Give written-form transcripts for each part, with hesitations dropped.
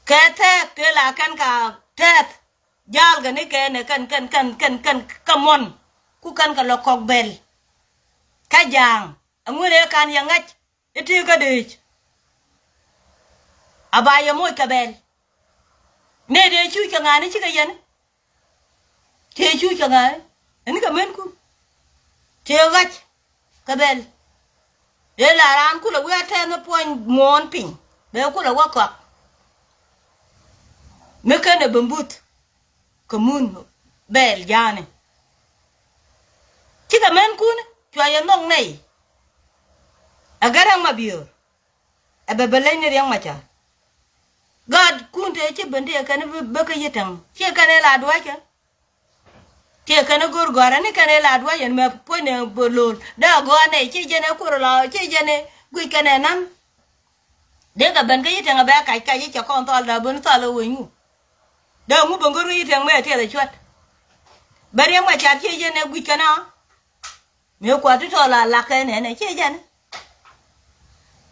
ke the ke la kan ka tet jal ga ni ke ne kan kamon ku kan ka lokok bel ka jang ngure kan ya ngach iti ga de abaya mo ka bel ne de chu ka ngani chi ga yen te chu ka ngani ni ka men ku te gach ka bel e la ran ku la we te no pon mon pin be ku la wa ka me ka ne bambut komun bel jani chi ka men ku ne chwa ya nong nei agarang mabiyor abebele ni yang macha god kunte che bende kan be ka yetang che kan la dwa ke che kan gor gora ni kan la dwa yen me pone bolol da go ne che jene kurla che jene gui kan nan de ga ben ka yetang ba kai kai che kon tol da bun tol wingu da mu bongor yetang me te da chwat bari yang macha che jene gui kana me kwa to la ka ne che jene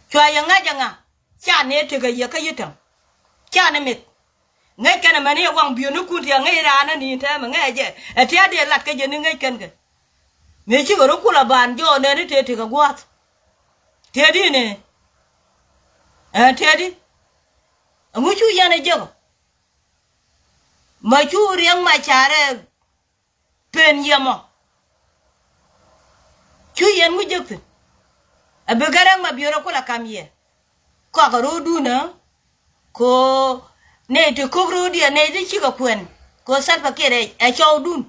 chwa yang nga cha ne te ga ye ka yetang cha ne mit ngay cái này mà nè quăng biển nó cuốn thì ngay ra nó nhìn thấy mà ngay vậy thế để lặt cái gì nó ngay cần cái mấy chiếc nó cũng là bàn cho nên nó thế thì cái quạt thế đi nè thế đi ông chú nhà này chưa mà chú riêng mà trả ra tiền gì mà chú yên mới được bây giờ đang mà biển nó cũng là cam gì có cái đồ đun nữa có ne to kogro dia ne de chiga kwen ko sat pakere a chow dun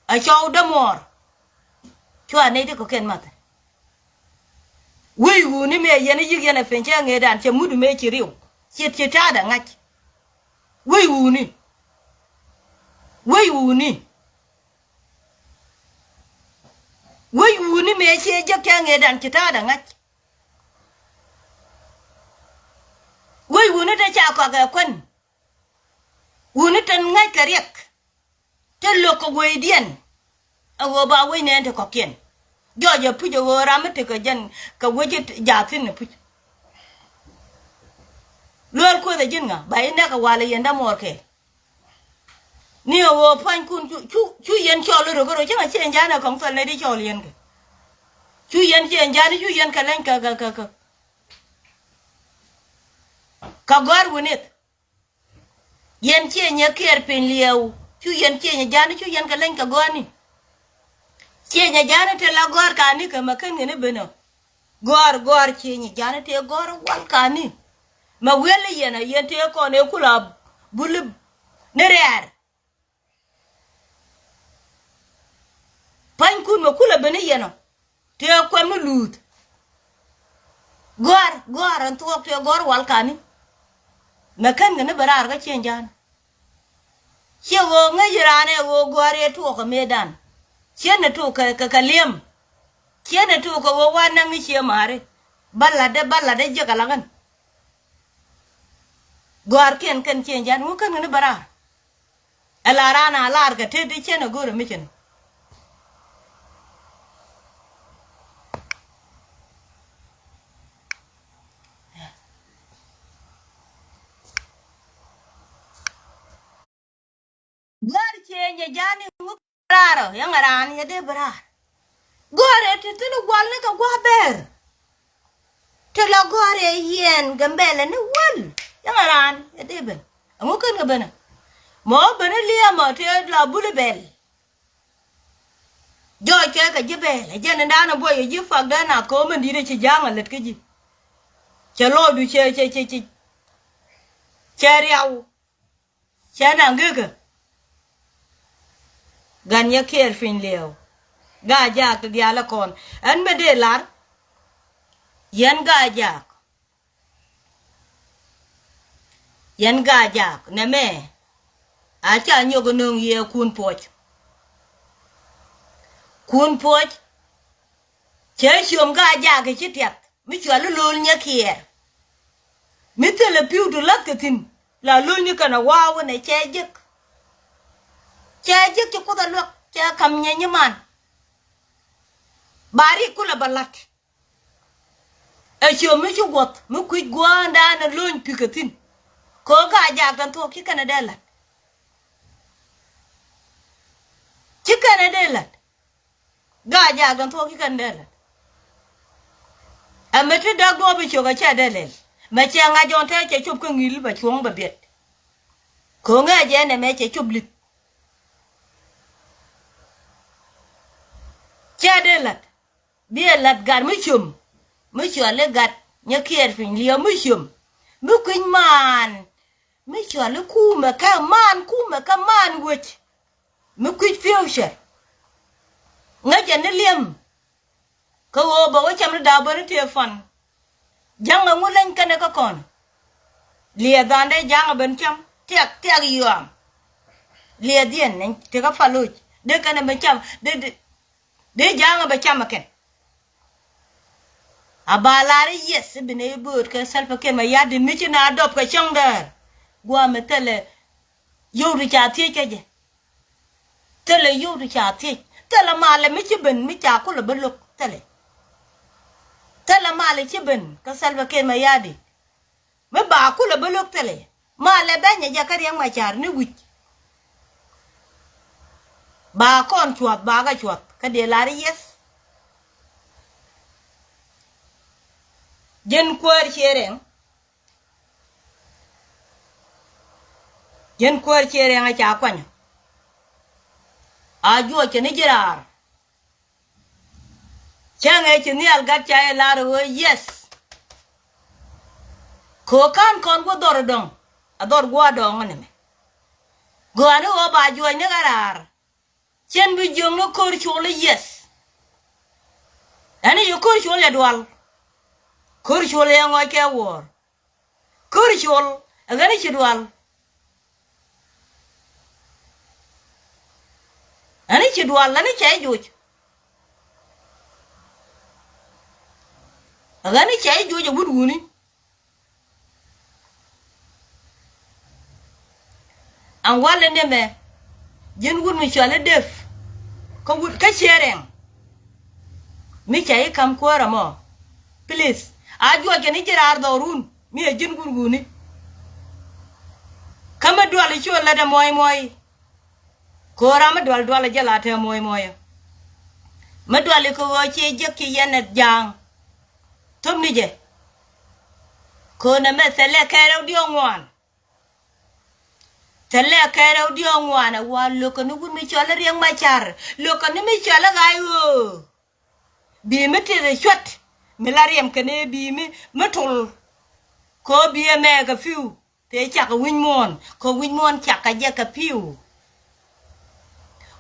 a chow damor chwa ne de ko ken mat wi wu ni me yene yig yene fencha ngedan che mudu me chiriu che ta da ngach wi wu ni me che je ngedan che ta da ngach wi wu ni ta cha ko ga kwen wu ni tan ngai ka riek te lo ko we dien a wo ba we ne te ko ken jo je pu jo ra me te ka jan ka we je ja tin ne pu lo ko da jin nga ba ina ka wala yenda mor ke ni wo pan kun chu yen cho lo ro cha chen ja na kong ton ne di cho lien ke chu yen chen ja ni chu yen ka len ka gor wunit yen che nya ker pin lieu chu yen che nya jana chu yen ka len ka goni che nya jana te la gor ka ni ka makan ne beno gor che nya jana te gor wal ka ni ma wele yen te ko ne kula bul ne rear pan kun ma kula bene yeno te ko mu lut gor an to te gor wal ka ni makan ne barar ga chen jan che wo ngajirane wo gore to ko medan che ne to ka lem che ne to ko wo wana ngi che mare balla de je kala gan gor ken chen jan wo kan ne barar ala rana lar ga te de che ne gore mi chen gor che nya jani wo raro yang ran ya de barar gore te tinu wal ne ka gwa ber te la gore yen gambele ne wal yang ran ya de ben amu kan ga bana mo bana liya mo te la bulbel joy ke ka jibe jen da na boy ji fak da na ko man di de ci janga let ke ji che lo du che riaw che na ngega gan ya ker fin leo ga ja ke dia la kon an me de lar yen ga ja ne me a cha nyogo nong ye kun poch che shom ga ja ke chitiat mi chwa lu nya kier mi te le piu du lat ke tin la lu ni kana wa ne che jek ko da lo che kam nya man bari kula balat e shom mi chu got mi ku gwa nda na lu pi ke tin Ko ga ja gan to ki kana dela. Ki kana dela. Ga ja gan to ki kana dela. A metu da go bi choga cha dela. Ma cha nga jon ta che chup ko ngil ba chuong ba bet. Ko nga je ne me che chup lit. Cha dela. Bia lat gar mu chum. Mu chua le gat nya kier fin liyo mu chum. Mu kuin man. Mu chua le ku ma ka man wich. Mu kwit future. Nga je ne liam. Ko wo ba wa cham da ba te fan. Jang ngu len kana ka kon. Lia dande jang ben cham. Tiak yuam. Lia dien ne te ka faluj. De kana ben cham. De jang ba cham ken. Abalari yes bine bur ka salpa ken ma yadi michi na adop ka chong dar. Gua me tele yuri cha tie je. Tele yuri cha tie. Tele male michi ben mi cha ko le beluk tele. Tele male chi ben ka salpa ken ma yadi. Me ba ko le beluk tele. Male banya ja ka riang ma char ni wich. Ba kon chuat ba ga chuat ka de lari yes. Jen kwar chereng. Jen kwar chereng a cha kwanya. A juo che ni jirar. Chang e che ni al gat cha e laro yes. Ko kan kon go dor dong. A dor gwa dong ne me. Go anu o ba juo ni garar. Chen bi jong no kor chole yes. Ani yo kor chole dwal. Kor chole yang o ke wor. Kor chol agani chidwal. Ani chidwal ani chai juj. Agani chai juj bud guni. An wale ne me. Jen gun mi chale def. Ko wud ka chereng. Mi chai kam kwara mo. Please. Ajua ke ni jirar dorun. Mi e jen gun guni. Kama dwal chu la da moy. Ko rama dwal jala te moy. Ma dwal ko wo che jekki yenet jang. Tum ni je. Ko na me sele kero di ongwan. Tele kero di ongwan wa lo ko nu mi chola riang ma char. Lo ko ni mi chola gai wo. Bi mi te shot. Mi la riam kene bi mi metul. Ko bi me ka fiu. Te chak win mon. Ko win mon chak ka je ka fiu.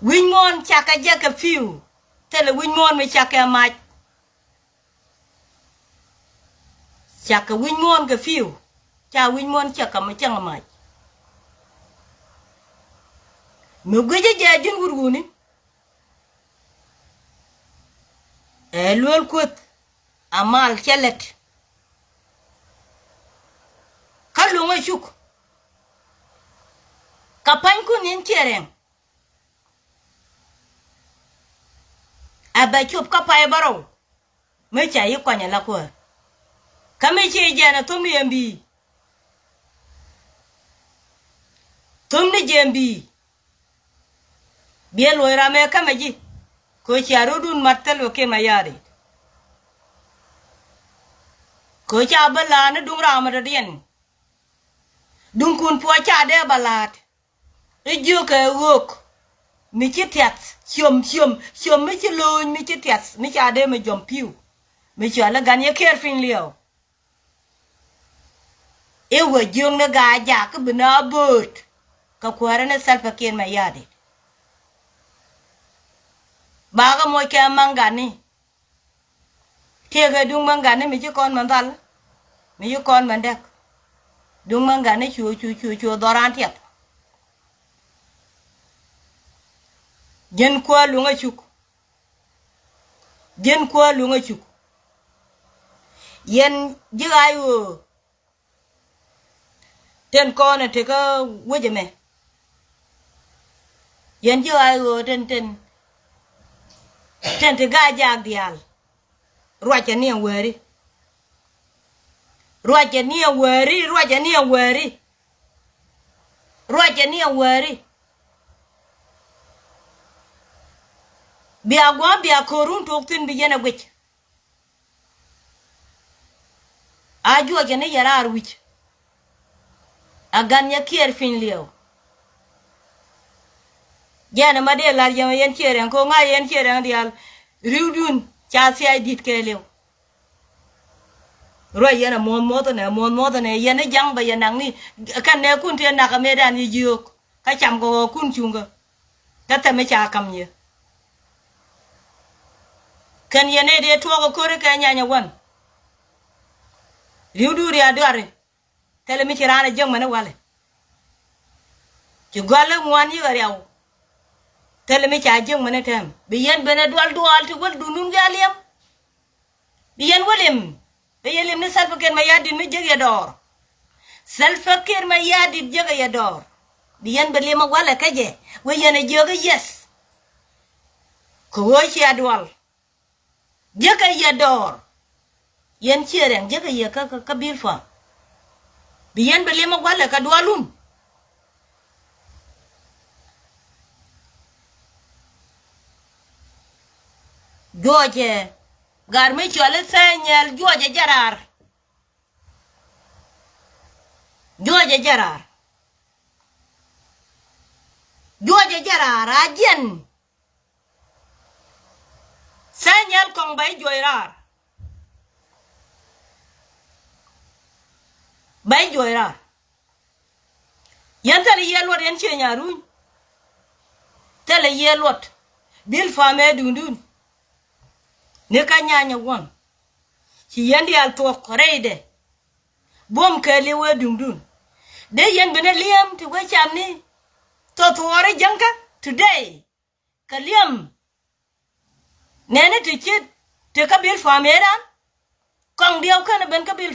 Win mon chak ka je ka fiu. Tele win mon mi chak ka mach. Chak ka win mon ka fiu. Cha win mon chak ka ma chang mach. Mi gweje je jin gurguni. Lol kut. Amal chelet. Kalunga chuk. Kapany kun yin chereng. Aba chup kapay baro. Me cha yi kwanya la kwa. Kame che jana tum yembi. Tum ni jembi. Biel loira me kame ji. Ko cha rodun matel ke mayari. Ko cha bala na dung ramada dien. Dung kun po cha de balat. E ju ka wok. Mi chi tiat. Siom mi chi loin mi chi tiat. Mi cha de mi jom piu. Mi cha la gan ye ker fin liao. E wa jung na ga ja ka bina bot. Ka kwara na salpa ken mayadi. Baga moy ke mangani. Tiega dung mangani mi chi kon mandal. Mi yu kon mandek. Dung mangani chu doran tiat. Jen kwa lunga chuk. Jen kwa lunga chuk. Yen jigayu. Ten kon te ka wejeme. Yen jigayu ten te gajag dial. Ruacha ni weri. Ruacha ni weri. roja ni awari bia gwa bia korun toktin bi yena gwech aju ajane yarar wich agan ya kier fin liyo jana made lar jama yen cheren ko nga yen cheren dial riudun chasi ay dit kelew roy yana mon moto ne yana jang ba yanang ni kan ne kun te na ka medan yi jiyok ka cham ko kun chunga tata me cha kam ye kan yene de to ko kore ka nyanya wan riudu ri adare tele mi chirana jang mana wale ci golle ngwan yi gariaw tele mi cha jang mana tam bi yen bena dwal te wal dunun galiyam bi yen walim bi yelim ni salfa ken ma yadin mi jege dor salfa ken ma yadin jege ya dor bi yen bele ma wala kaje we yen jege yes ko wo ci adwal jege ya dor yen cheren jege ya ka bil fa bi yen bele ma wala ka dwalun George garme chole senyel George jarar ajen senyel kong bay joirar yan tale yelwat yan chenyarun tale yelwat bil fame dundun ne ka nyanya won ci yandi al to reide bom ke lewe dundun de yen bene liam ti we chamni to ore janka today ka liam nene ti chit te ka bil fa mera kong dio kana ben ka bil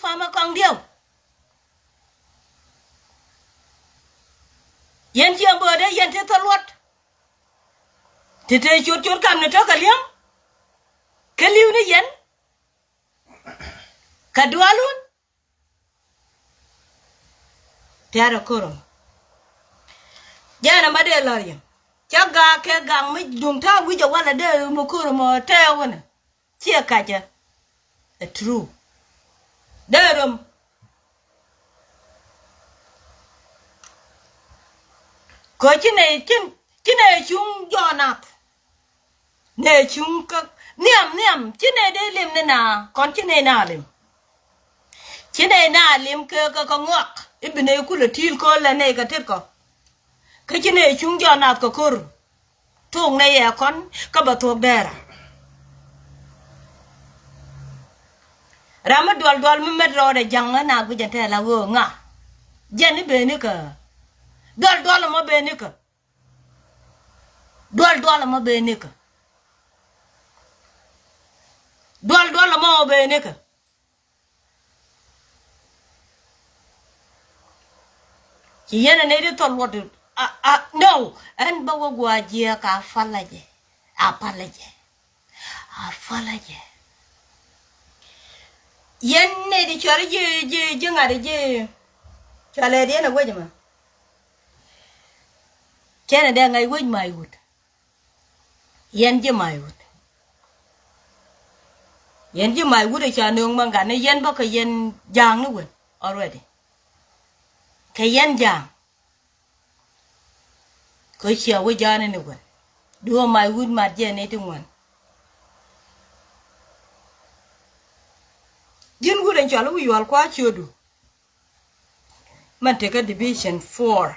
fa ma kong dio yen ci ambo de yen te talwat Tete chốt kam ne to kaliam kaliu ne yen kadwalun tiara korom jana made loriam chaga ke gang mi dung ta wi jo wala de mo korom te wona chia kaja a true derum ko chine chung jonat ne chung ka niam chine de lim ne na kon chine na lim ke ka ngok ibne ku le til ko la ne ka tet ko ke chine chung jonat ko kur tung ne ya kon ka ba to dera rama dol mi medro de jang na gu jante la wo nga jeni be ni ka dol mo be ni ka dol mo be ni ka dol mo be ni ka ci yene ne de tol wodu no en ba wo gwa je ka falaje yen ne di chori je ngare je chale de na wejma kene de ngai wej mai wut yen je mai wut cha nong manga ne yen ba ka yen jang nu wen already ka yen jang ko chia we jane ne wen do mai wut ma je ne tingwan jin gulen chalo wi wal kwa chodu man take a division 4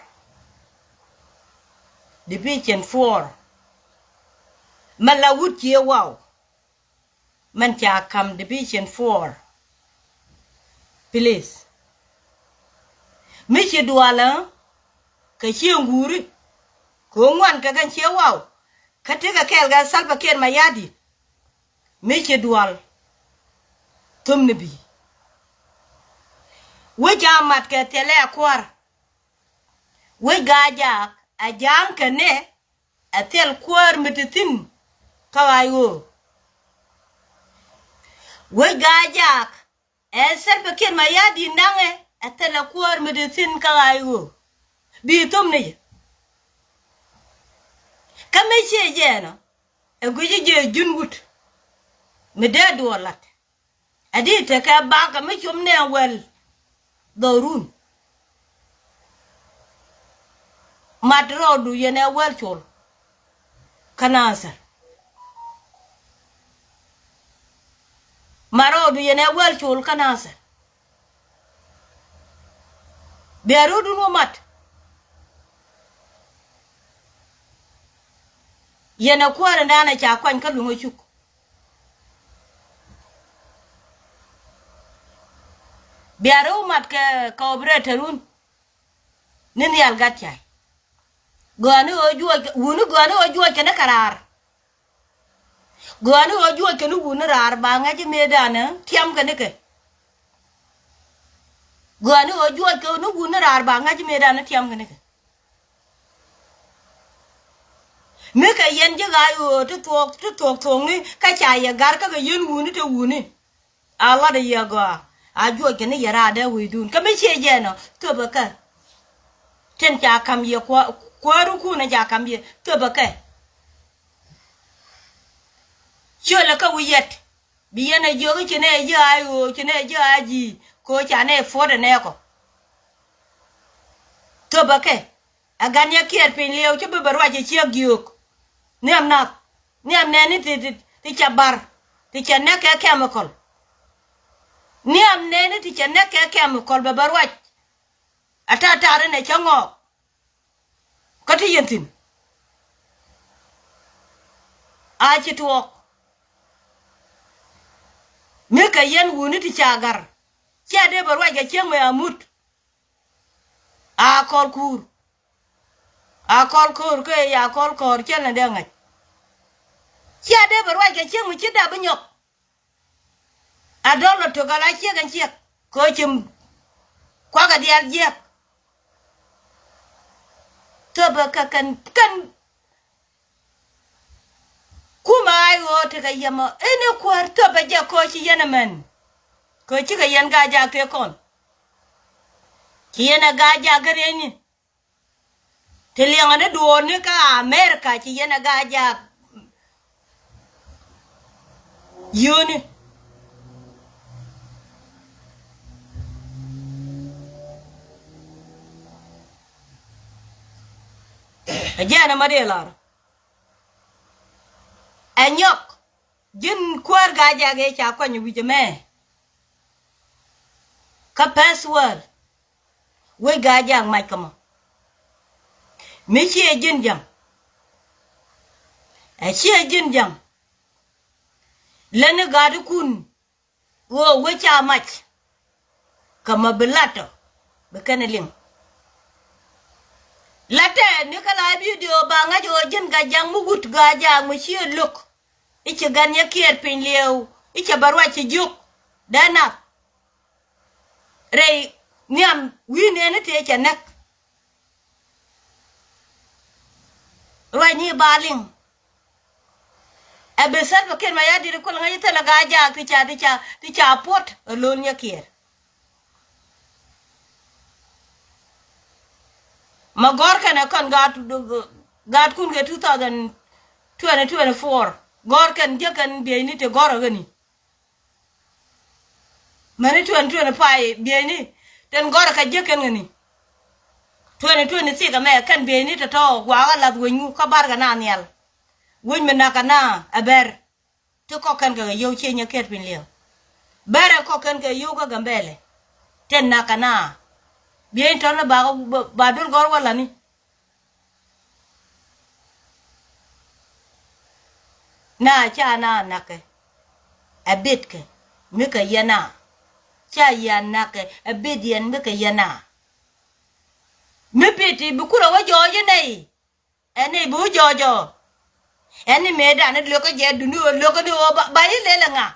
man la wut ye wow man cha kam division 4 please mi che duala ka che nguri ko ngwan ka kan che wow ka te ka kel ga salba ken mayadi mi che dual tum ne bi we jamat ke tele akwar we gaja ajam kene atel kwar mititin kawayo we gaja selbe ken ma yadi nange atela kuar medicine ka ayo bi tum ne kame che jeno e guji je jungut me de dolat adi te ka ba ka me chum ne wel dorun madro du yene wel chol kanasa marodu yene wel chol kanasa bearudu no mat yene kwara ndana cha kwan ka lungo chuk bearu mat ka obreterun nin yal gatya gani ojuo wunu gani ojuo kene karar gani ojuo kene wunu rar ba ngaji medana tiam kene ke gani ojuo kene wunu rar ba ngaji medana tiam kene ke meka yen je gayo to tok ni ka cha ya gar ka yen wunu te wunu ala de ya ga ajuo kene yara da widun ka me che je no to baka ten cha kam ye kwaru ku na ja kam ye to baka chola ka wiyet biyene jogo chene je ayo chene je aji ko chane fode ne ko to baka aganya kier pin leo che beberwa je che giok niam ne ni ti chabar ti chane ke chemical niam ne ni ti chane ke chemical beberwa atata ne chango kati yentin achi tuok meka yen wuni ti chagar cha de barwa ga cheng me amut a kol kur ke ya kol kor chen na de ngai cha de barwa ga cheng mu chi da banyok adolo to gala che gan che ko chim kwa ga dial je to ba kan kuma ayo te ka yama ene kwarto ba je ko chi yana man ko chi ka yan ga ja ke kon chi yana ga ja gare ni te lianga ne do ne ka America chi yana ga ja yoni ajana madelar anyok jin kwar ga ja ge cha kwanyu wijeme ka password we ga ja mai kama me che jin jam a che jin jam lene ga du kun wo we cha mach kama belato be kaneling late ni kala video ba nga jo jin ga jang mugut ga ja mu chi luk ichi gan ya kier pin lew ichi barwa chi juk dana rei niam wine ne te chanak roi ni baling abesal ba ken ma ya dir ko nga yita la ga ja ti cha pot lon ya kier ma gor kana kon gat kun ke 2024 gor kan je kan be ni te gor gani mane 2025 be ni ten gor ka je kan ngani 2026 ka me kan be ni to wa la wenyu ka bar ga na nial wen me na kana aber to ko kan ga yo che nya ket pin leo bare ko kan ga yo ga gambele ten na kana bien to na ba dul gor wala ni na cha na nake abit ke mika yana cha ya nake abit yan mika yana mipiti bukura wa joje nei ene bu jojo ene meda ne loko je dunu loko ni ba ile nga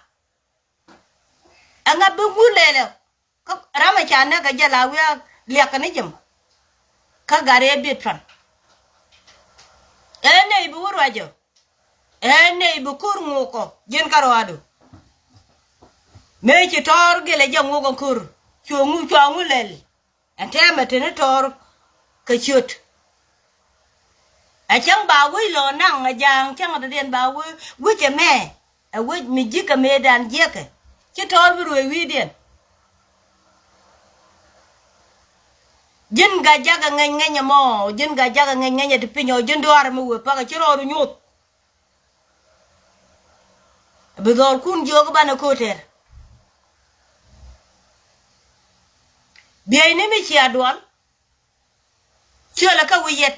anga bu lele ko rama cha na ga jala wi liaka ni jëm ka gare bitran ene ibu rajo ene ibu kurmuko jen karwado me ci tor gele jangu ko kur chongu lel ante matene tor ka chut a chang ba wi lo nang a jang chang da den ba wi che me a wi mi jika me dan jeke ci tor bi wi den jin ga jaga ngenya mo jin ga jaga ngenya de pinyo jin do ar mu pa ka ci ro nyut bi dol kun jogo bana ko ter biay ne mi ci adwal ci la ka wiyet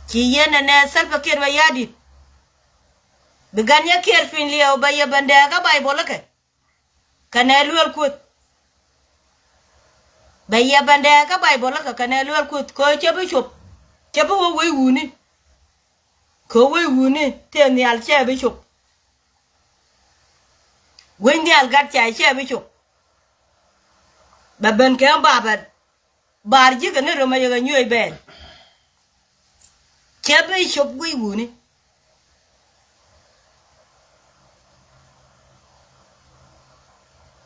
ci yene ne salpa ker wa yadi bi ganya ker fin liyo ba yebande ka bay bolake kana luel kut ba yebande ka bay bolake kana luel kut ko ci bi chup ci bi wo wi wuni ko wi wuni te ni al ci bi chup wi ni al gat ci bi chup ba ben ke ba bar ji gane roma yaga nyoy ben chebe shop gui wuni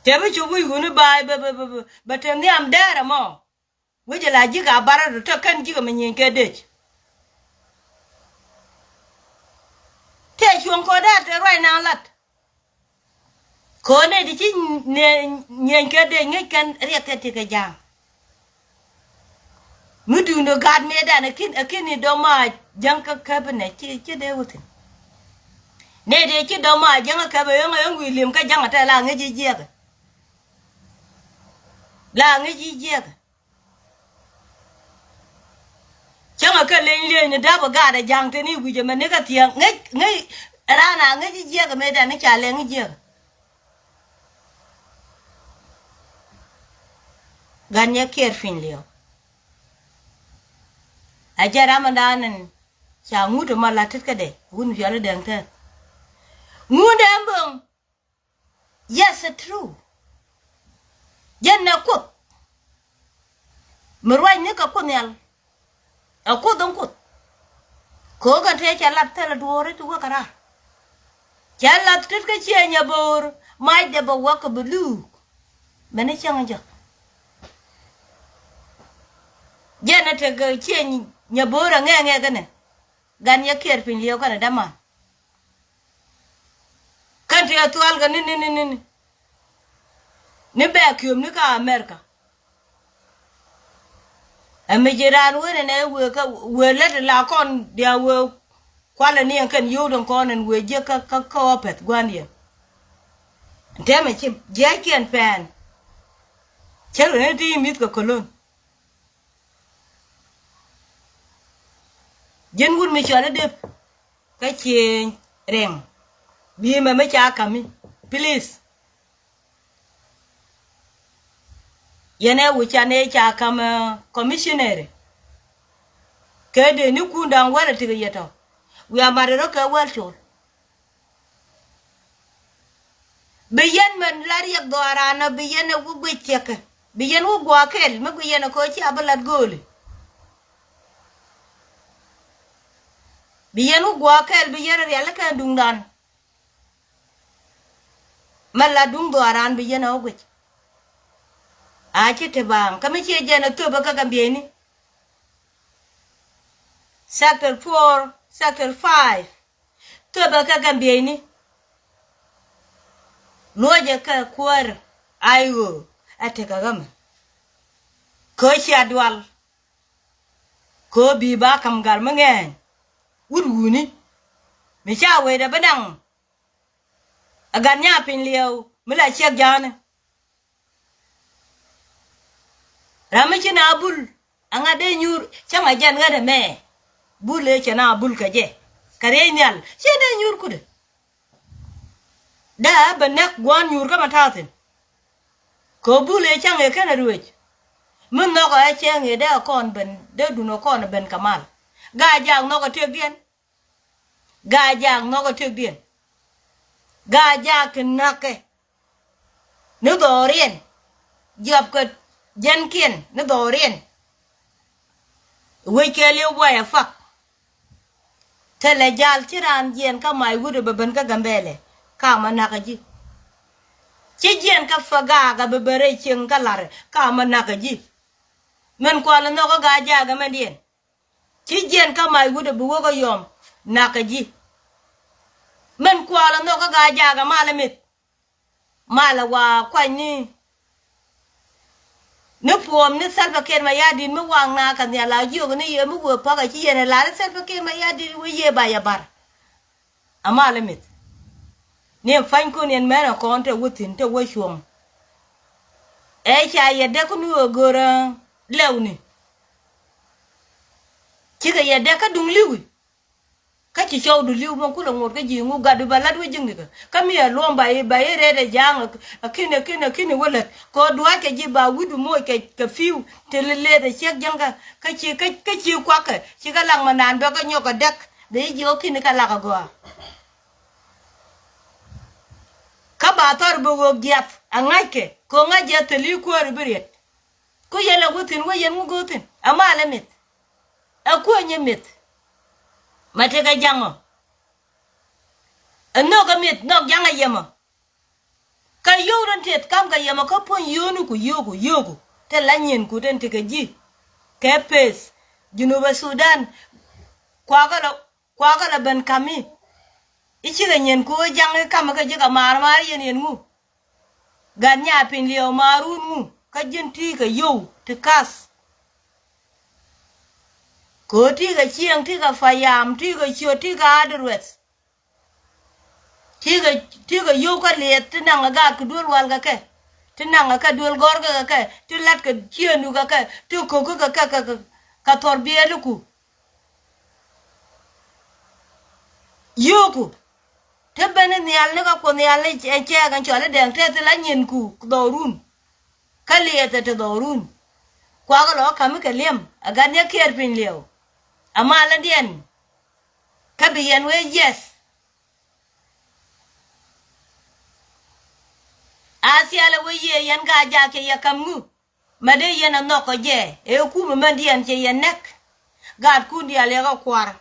chebe shop gui wuni ba tendi am dara mo wije la ji ga bara to kan ji ga menyen ke dech te chuon ko da te right now lat ko ne di ci nyen ke de ngi kan rekete ke jam mudu no gad me da na kin do ma jang ka kabne ci de wutin ne de ci do ma jang ka be yang William ka jang ta la ngi ji ga la ngi ji ga jang ka len ni da ba ga da jang te ni guje me ne ka tiang ngi rana ngi ji ga me da na cha le ngi ji ganya ker fin leo ajara mandanen cha ngudo malatit kade gun fiala dangta ngude ambong yes it's true janna ko merwai ne ka konyal ako don ko ga te cha lat tela duore tu ka kara cha lat tit ka chenya bor mai de ba wa ka bulu mane changa jana te ga chen nyabora nge gane gan ya ker pin liyo kana dama kan te atual ga ni be kyum ni ka America amijiran wene ne we ka we let la kon dia we kwala ni kan yodon kon en we je ka opet gwani teme chi je ken pen chelo ne ti mit ka kolon jen wun mi chale dep ka chi reng bi me cha kami please yene wu cha ne cha kam commissioner ke de ni kunda wala tiga yeto we amare ka wal chol biyen men lariyak do arana biyen wu gwicheke biyen wu gwakel me biyen ko chi abalat goli biyen wu gwakel biyen yalla ka dungdan mala dung do aran biyen o gwich ache te bang kami che jana to baka gambieni sector 4 sector 5 to baka gambieni loje ka kwar ayo ate kagame ko chi adwal ko bi ba kam gar mangen wurwuni me cha we da badang aganya pin lieu mila chek jana ramachina bul anga de nyur chama jan ngade me bule chana bul kaje kare nyal che de nyur kude da banak gwan nyur ka matatin ko bule change kana ruwej mun no ko change da kon ben de duno kon ben kamal ga jang no ko tegdien ga jang no ko tegdien ga jak nake no dorien job ko Jenkin no dorien we ke liu wa fak tele jal tiran jen ka mai wude ben ka gambele ka manaka ji Chi jen ka faga ga bebere ching ka lar ka manaka ji. Men kwala no ka ga ja ga medien. Chi jen ka mai wude buwo ko yom naka ji. Men kwala no ka ga ja ga malamit. Mala wa kwani. Nếu phùm nếu sao phải mà gia đình mới hoàng na cả nhà là yêu cái này mới vừa phá cái chi này là sao phải mà gia đình với ye bài bar ama limit niệm phanh cô niệm mẹ nó con theo vô tin theo vô xuồng ấy cha ye để con nuôi gora leo nè chỉ cái ye để cái đúng liu cái chỉ cho đúng liu mà cũng là một cái gì ngu gạt được balad với chừng này cái mía luôn bài bài re để giang khi này vô lật có đuôi cái gì bà quý đủ môi cái phiêu thì lên để check giang cái chiêu quá cái chỉ cái lăng mà nàn đó cái nhóc cái đắc để vô khi này cái lăng cái goa các bà thợ bồ gọc giáp anh ấy kể có ngay giáp thì liu qua rồi biết có giờ là có tin có giờ ngu có tin ama là mít à có nhiều mít mà thế cái giang nó cái mít nó giang cái gì mà cái yêu đơn thiệt cam cái gì mà có phong yêu nó của yêu thế là nhìn của đơn thì cái gì cái pes Junuba Sudan qua cái là bên kami ichi cái nhìn của giang cái cam cái gì cái mar nhìn ngu gan nhà pin liều marun ngu cái dân thi cái yêu thì cas có thi cái chiang thi cái fayam thi cái chiu thi cái adres thi cái yêu cái liệt thì nàng cái cái đuôi wal cái thì nàng cái đuôi gor cái thì lát cái chiên nu cái thì có cái thor bia lu ku yêu ku thế bên này nial nó có nial này che cái chỗ này đèn thế thì là nhìn ku đồ run cái liệt thì đồ run qua cái đó kami cái liam agan ya kier pin liu ama la dien kabiyan we yes asia la we ye yan ga ja ke ya kamu made yan no ko je e ku me dien che yan nek gad ku dia le ga kwar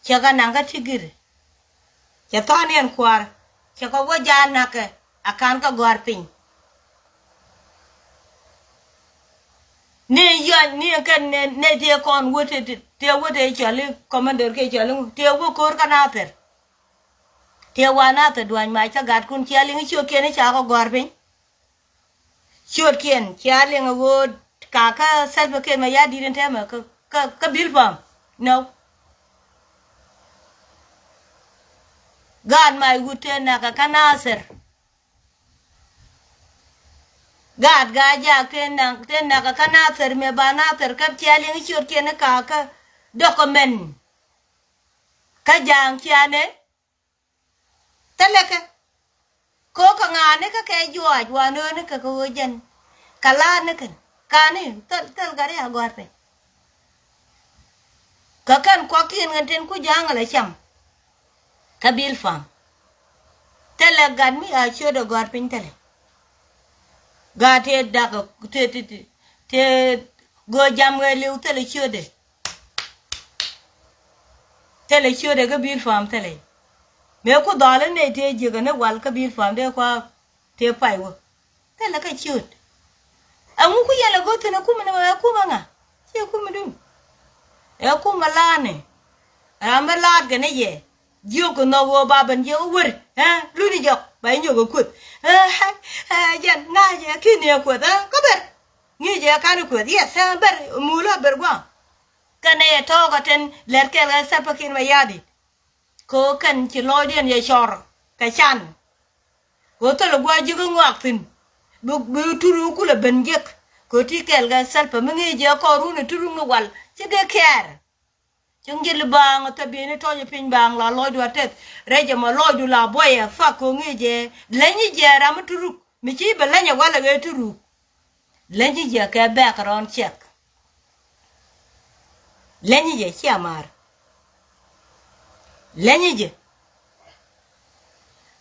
che ga nanga tigir che ton yan kwar che ko wo ja na ke akan ka gwar pin ni yan ni kan ne de kon wote te wote chale commander ke chale te wo kor kana per te wana te duan mai ta gat kun chale ngi chu ke ne cha ko gorbe chu ken chale ngo ka sel ke ma ya di te ma ka bil pam no gan mai wote na ka kana ser gad ga ja ten na ka kana ser me bana ser ka chale ngi chu ke ne ka document ka jang chiane teleke ko ka ngane ka ke juaj wana ne ka ko jen kala ne kan kani tel gari agor pe ka kan ko kin ngaten ku jang la cham kabil fam tele gad mi a chodo gor pin tele gate da ko te go jam ga liu tele chode tele chode ga bil fam tele me ko dale ne te jiga ne wal ka bil fam de kwa te pai wo tele ka chud amu ku yala go te na ku na ku manga se ku mudum e ku malane amala ga ne ye jiu ko no wo ba ban je wur ha lu ni jok bai nyo go kut ha jan na je ki ne ko da ko ber ni je ka ni ko yes ha ber mu la ber gwa kane to ka ten ler ke la sa pakin ma yadi ko kan ci loy den ye chor ka chan ko to lo gwa ji go ngak tin bu turu ku la ben jek ko ti kel ga sal pa ngi je ko ru ne turu no wal ci de ker chung ji bang ta bi ne to je pin bang la loy du tet re je ma loy du la boye fa ko ngi je le ni je ra ma turu mi ci be le nya wala ga turu le ni je ka ba ka ron check le ni je ci amar lenye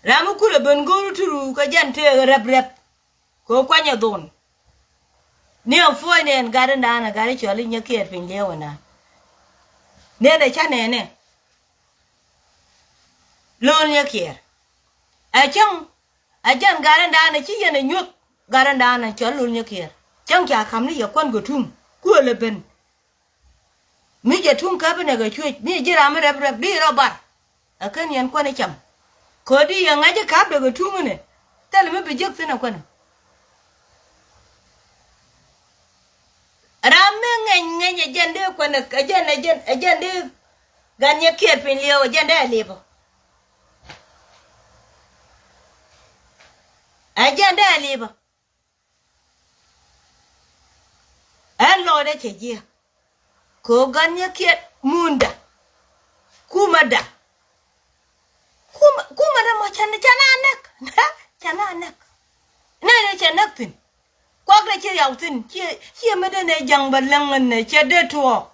ramu kula benguru turu ka jante rep ko kwanya don ne fo ne ngare ndana gare choli nyake pin lewana ne da chane ne lon nyake a chang ajan garanda na chi yene nyuk garanda na cholul nyekir chang kya kam ni yakon go tum ku le ben mi je tum ka bene ga chue mi je ram rep rep bi robar akan yan ko ne cham ko di yang aje ka be go tum ne tel me be jek sina ko ne ram ngen jende ko ne ajende ganye kier pin leo jende lebo ajende lebo an lo de che ko ganye kier munda kumada mo chana anak ne chana tin kwa gre che yaw tin che me de ne jang balang ne che de to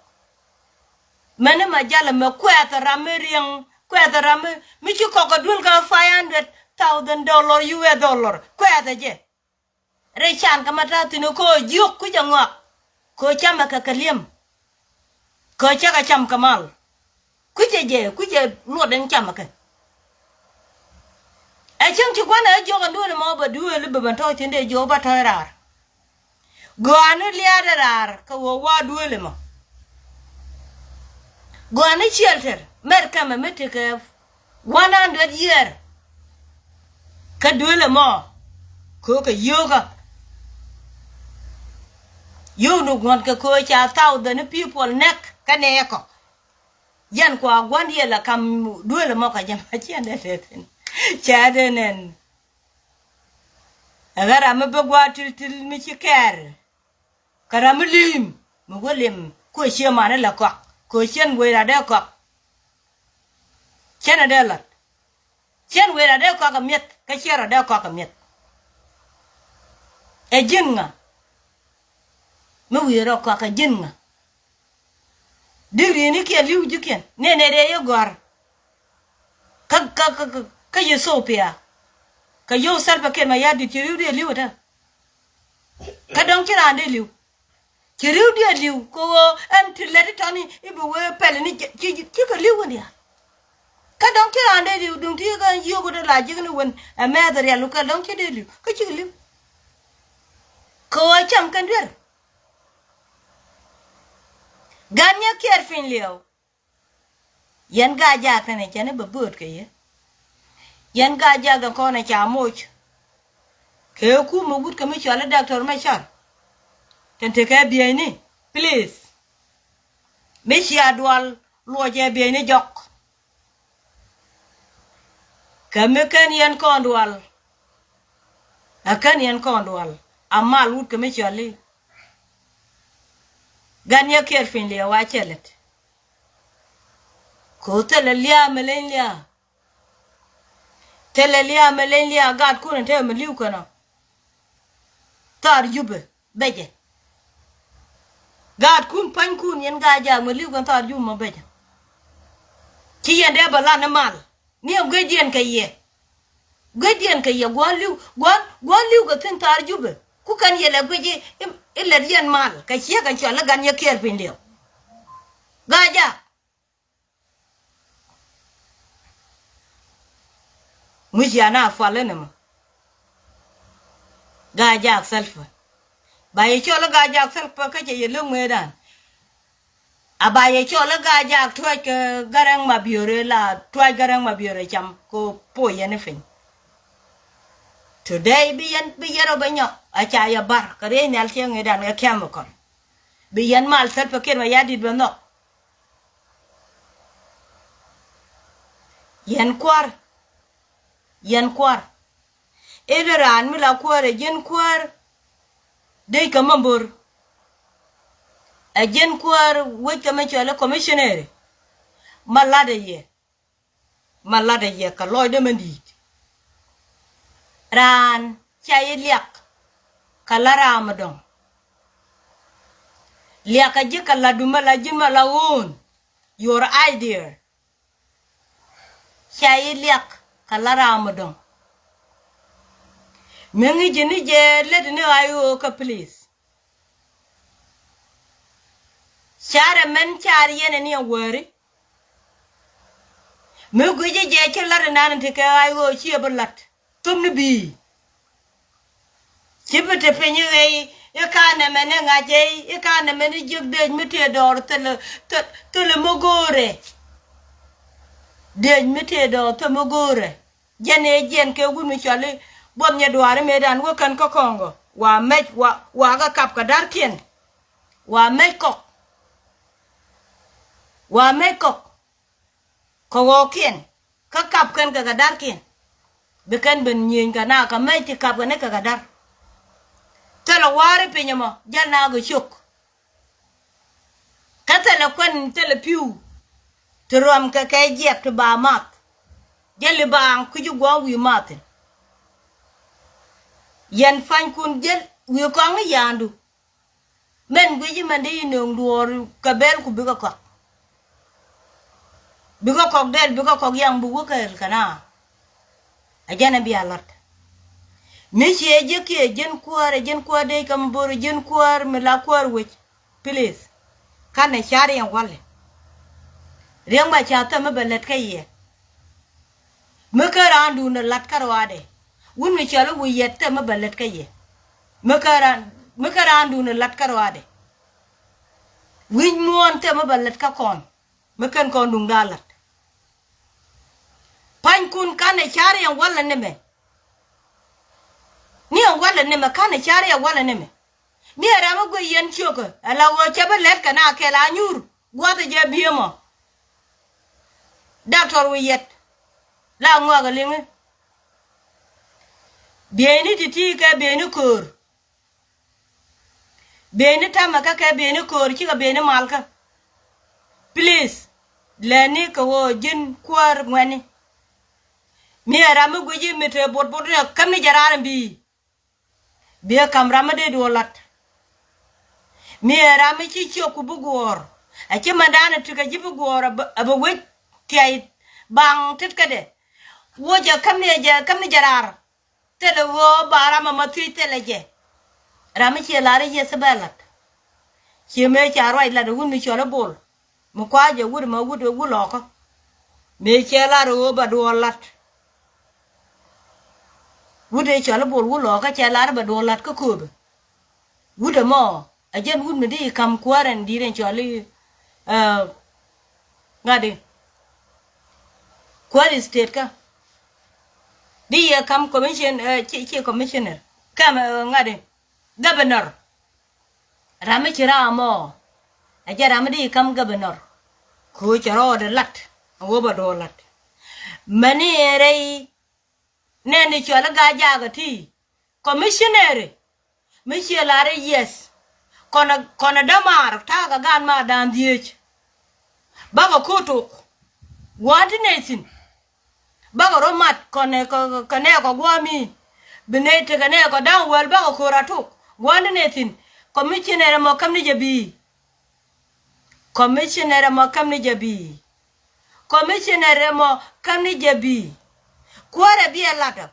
mane ma jala me kwata rameriang kwata ram mi chu ko dul ga $500,000 US dollar kwata je re chan kamata tin ko juk ku jangwa ko chama ka kaliem ko chaka cham kamal ku je lo den chama ka a chang chi kwana jo ga ndole mo ba duwe le ba to tinde jo ba tarar go anu liadarar ka wo wa duwe le mo go anu shelter mer kama meteke 100 year ka duwe le mo ko ka yoga you no gon ka ko cha 1,000 people nek ka ne ko yan kwa gwan ye la kam duwe le mo ka jama chende ten cha denen agara me begwa til mi chiker karam lim mo golim ko che mane la ko chen we ra de ko chen de la chen we ra de ko ka miet ka che ra de ko ka miet e jinga me we ra ko ka jinga diri ni ke liu juken ne de yo gor ka yo sopia ka yo salba ke ma yadi tiriu de liu ta ka dong kira de liu tiriu de liu ko an tilati tani ibu we pele ni ki ka liu ni ka dong kira de liu dung ti ka yo go de la ji ni won a me da ya lu ka dong ki de liu ka chi liu ko cham kan der ganya ker fin liu yan ga ja ka ne chane ba bot ke ye yan ga ja ga ko na cha moch ke ku mo gut ka mi chala doctor ma char tente ka bi ni please me shi adwal lo je bi ni jok ka me kan yan ko ndwal akan yan ko ndwal amal ut ka mi chali ganya ker fin le wa chelet ko tele lia melenlia gad kun te me liu kana tar jube beje gad kun pan kun yen ga ja me liu kan tar jube mo beje ki yende bala na mal ni gwedien ka ye gwan liu ga tin tar jube ku kan yele gweje illa yen mal ka chiya kan chala gan ye ker pin leo ga ja mujana falene mo gaja selfa ba ye chola gaja selfa ka je yelo medan aba ye chola gaja twaj ke garang ma biore la twaj garang ma biore cham ko po yene fin today bi yero banyo acha ya bar kare ne alche ngedan ga kyam ko bi yan mal selfa ker ma yadi bano yan kwar ederan mi la kwar jen kwar de kamambur a jen kwar we kama chola commissioner malade ye ka loy de mandi ran chay liak kala ramadon liak aje kala dumala jimala won your idea chay liak kala ramadon mengi jeni je let ne ayo ka please share men char yene ni wori me guje je ke lar nan te ka ayo chi balat tum ni bi Chibute penye ye kana mene ngaje ye kana mene jugde mite dor tele mogore de mite dor to mogore jene jen ke gunu chale bon nye duare medan wo kan ko kongo wa ga kap ka darkien wa meko ko wokien ka kap kan ka darkien bekan ben nyen kana ka me ti kap ne ka dar tele ware penyamo jana go chuk katele kwen tele piu trom ka kay jep to ba mat jeli ba ku ju go wi mat yen fan kun jel wi ko ng yandu men gwi man de no ndur ka bel ku bi ko del bi ko yang bu ko kana ajana bi alat Michi ejeki jen kuar de kam bor jen kuar me la kuar wich please kana shari yang wale riang ba chata me belet kaye me karandu na lat karwade wun mi chalo wu yette me belet kaye me karandu na lat karwade win muon te me belet ka kon me kan kon dung dalat pan kun kana shari yang wale neme ni wala ne makana chari wala ne me mi ara ma go yen choko ala wo chebe let kana ke la nyur goto je biemo doctor wi yet la ngo ga lingi bieni titi ka bieni kor bieni tamaka ka bieni kor chi ka bieni malka please leni ko wo jin kwar ngwani mi ara ma go je mete bot kam ni jarara bi Bia kamera ma de dolat mi era mi chi ku bugor a chi mandana tuka ji bugor aba we tiai bang tit kade wo ja kam ni jarar tele wo bara ma tu tele je rami chi lare je sabalat chi me cha roi la de mi chola bol mo kwa je wud ma wud wu loko me che la ro ba dolat wude chala bol wulo ka chala ba dolat ko kub wude mo ajen wud me di kam kwaren di ren chali ngade kwari state ka di ya kam commission chi commissioner kam ngade governor rame chira mo ajara me di kam governor ko charo de lat wo ba dolat mani rei nene chola gaja gati commissioner Michelle yes kona damar ta ga gan ma dan diech baga koto wanti nesin baga romat kone ko gwami benete kane ko dan wel baga koratu wanti nesin commissioner mo kam ni jabi commissioner mo kam ni jabi Kwara biya lada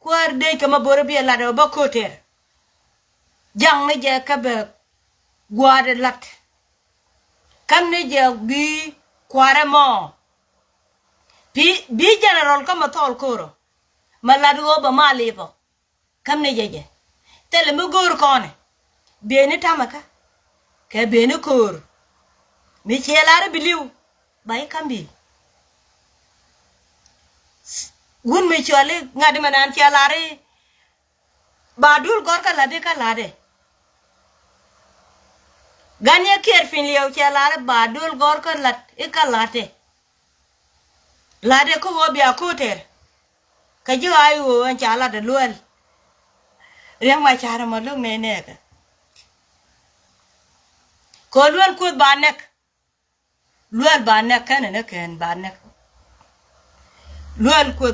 kwar de kama bore biya lada ba koter jang ne je ka be gwade lat kam ne je bi kwara mo bi general kama tol koro maladu ba malipo kam ne je tele mo gor kone be ne tamaka ke be ne kor mi chelare biliu bay kambi Gun me chale ngade manan chalare badul gor ka lade ganya ker fin liau chalare badul gor ka lat lade ko wo bia koter ka ju ayu an chala de luel reng ma chara ma lu me ne ka ko luel ko banek kan ne ken banek luel ko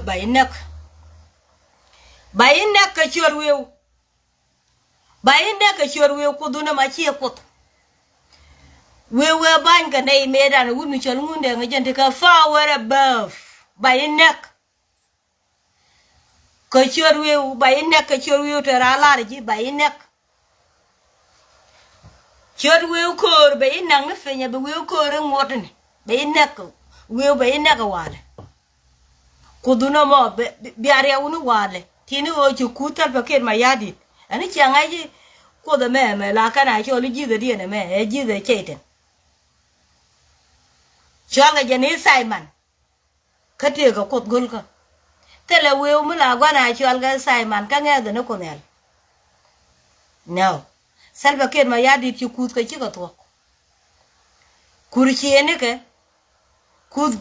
bayinek ka chorwew ko duna ma chi ko wewe ban ka nei medan wunu chol ngunde ngajente ka fa were above bayinek ka chorwew teralar ji bayinek chorwew kor bayinak ne fenya be wew kor ngotne bayinek wale kuduna mo biare unu wale tini o chukutal paket mayadi ani changa ji ko da me la kana cho li ji da di ne me e ji da chete cho ga je ni Simon kate ga kot gol ka tele we mu la gwa na cho ga Simon ka nge da ne ko ne no Salva Kiir ma ya di ti kut ka chi ka to kurchi ne ke kut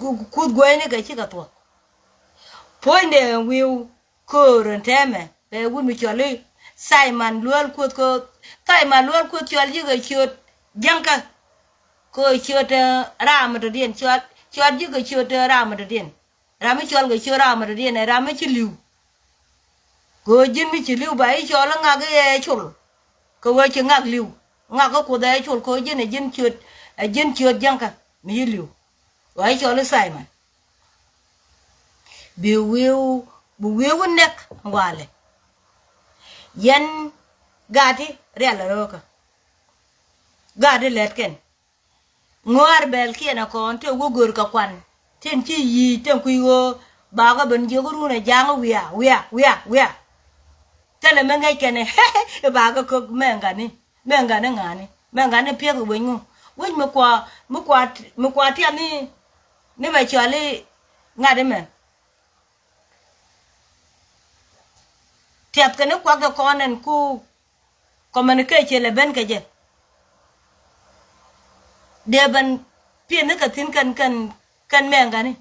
go ne ka chi ka to poinde we ko ren teme be wu mi cho li Simon lual kut ko Simon lual kut cho ji ga chot janka ko chot ram to dien chot ji ga chot ram to dien ram chol ga chot ram to dien ram chi liu ko jin mi chi liu ba i cho la nga ga chul ko wa chi ngak liu nga ko da chul ko jin chot janka mi liu wa cho la Simon bi wiu nek wale yan gati real roka gadi letken ngor bel kiena kon te wogor ka kwan ten chi yi ten ku yo ba ga ben je guru na jang wiya tele menga kene ba ga ko menga ni ngani pye ko wenyu wen mo kwa ti ni ma chali ngade men tiap kene kwa ga konen ku communicate le ben ke je deban pie ne ka tin kan menga ni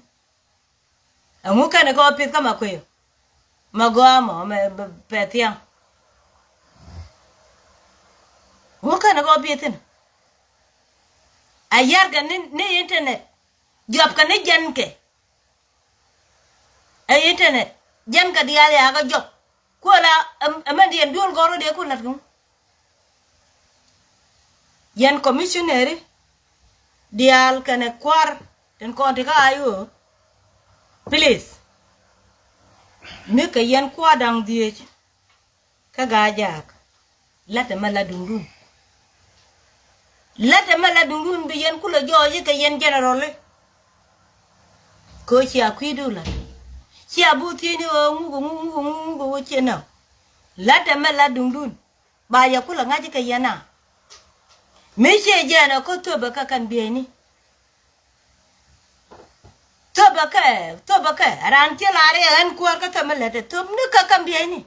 amu kan ko pie kama ko magamo me petian mu kan ko pie tin ayar kan ni internet job kan ni jan ke ay internet jan ka dia ya ga job ko la amandi en dul goro de ko lat ko yan commissioner dial kane kwar ten konti ka ayo please me ka yan kwa dang die ka gajak lata mala dundun bi yan kula joje ka yan general ko ci akwidula ci abuti ni ngu chena lata mala dundun ba ya kula ngaji ka yana Mishe jana ko toba ka kan bieni. Toba ka ranti lare an kuar ka tamalete tob ne ka kan bieni.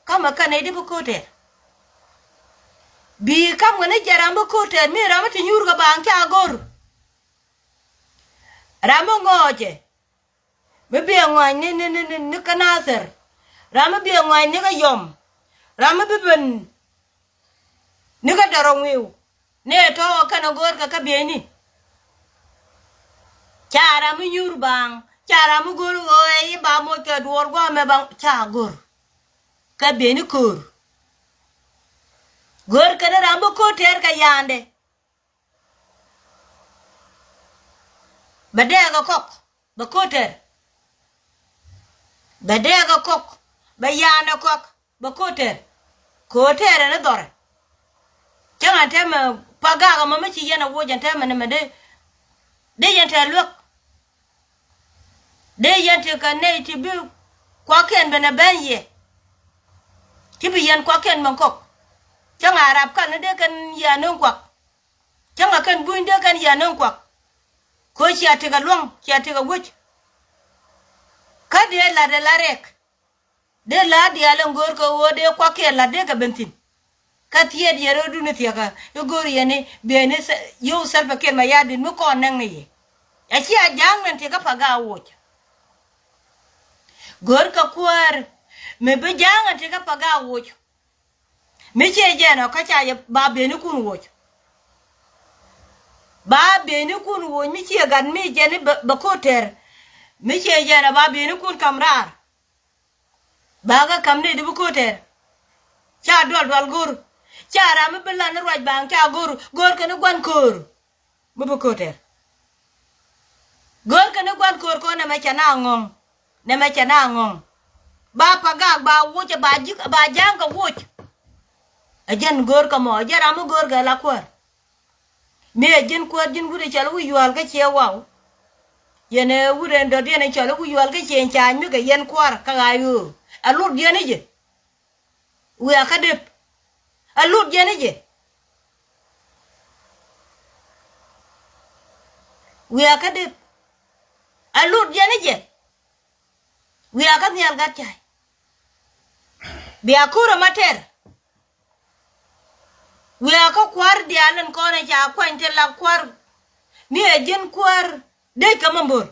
Kama kan edi bukote. Bi kam ngane jaram bukote mi ramati nyur ga banki agor. Ramo ngoje. Bibi ngwan ni kanaser. Ramo bi ngwan ni ga yom. Ramo biben ni ga darongwiu. Ne to kana gor ka bieni chara mu nyur bang chara mu gor oe ba mo ka dor go me bang cha gor ka bieni kur gor kana rambo ko ter ka yande badega kok ba ko ter badega kok ba yanda kok ba ko ter na dor changa tema pagaga mama chi yana wojan tema ne mede de yanta lok de yanta ka ne ti bi kwa ken bena benye ti bi yan kwa ken mangkok changa arab kan de kan yanon kwa changa kan buin de kan yanon kwa ko chi atiga long chi atiga wuch ka de la rek de la di ala ngor ko wo de kwa ken la de ka bentin katie di rodu ne tiaka yo gori ene bene yo Salva Kiir ma yadin mu ko nan ni ya ci a jang nan te ka paga woch gor ka kwar me be jang te ka paga woch me che jena ka cha ya ba bene kun woch mi che gan me jene ba ko ter me che jena ba bene kun kamrar ba ga kamne de ko ter cha dol gor Cara me belan roj bang cha gor kana gwan kor bu ko ter gor kana gwan kor ko na ma chana ngong ba paga ba wuch ba jik ba jang ka wuch ajen gor ka mo jara mo gor ga la kwar me ajen kwar jin gure chalo wi yal ka che waw yene wure ndo de ne chalo wi yal ka che cha mi ga yen kwar ka ayu alur de ne je wi aka de alut jene je we akade alut jene je we akad nyal gat chai bi akura mater we akakwar dialan kone cha kwante la kwar mi ejen kwar de kamambor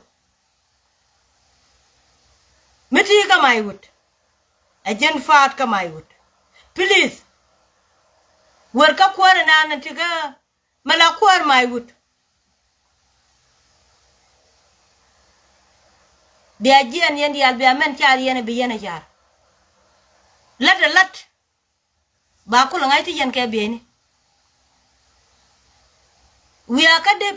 meti kamay wut ejen faat kamay wut please wer ka kwar na tiga mala kwar may wut bi ajen yen yal bi amen char yen bi yen char lat ba ko ngai ti yen ke bi ni we akade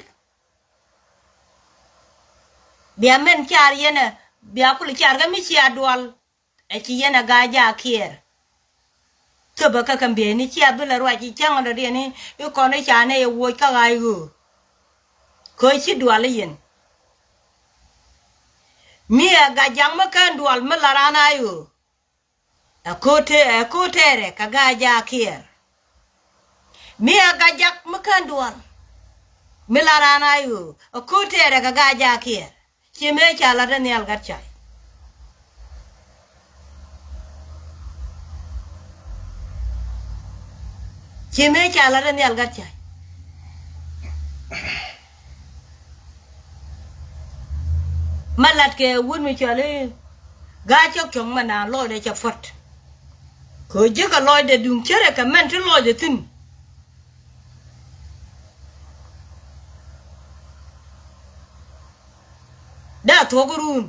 bi amen char yen bi akul char ga mi chi adwal e chi yen ga ja kier to ba ka kan bi ni chi abula ro chi chang da ni e ko ne cha ne wo ka ga yu ko chi dwal yen mi ga jang ma kan dwal ma la rana yu akote re ka ga ja kier mi ga jak ma kan dwal mi la rana yu akote re ka ga ja kier chi me cha la da ne al gat chai chi me cha la da ne al gat chai malat ke wun mi chale ga chok chong mana lo de cha fot ko je ka lo de dum chere ka men to lo de tin da to gurun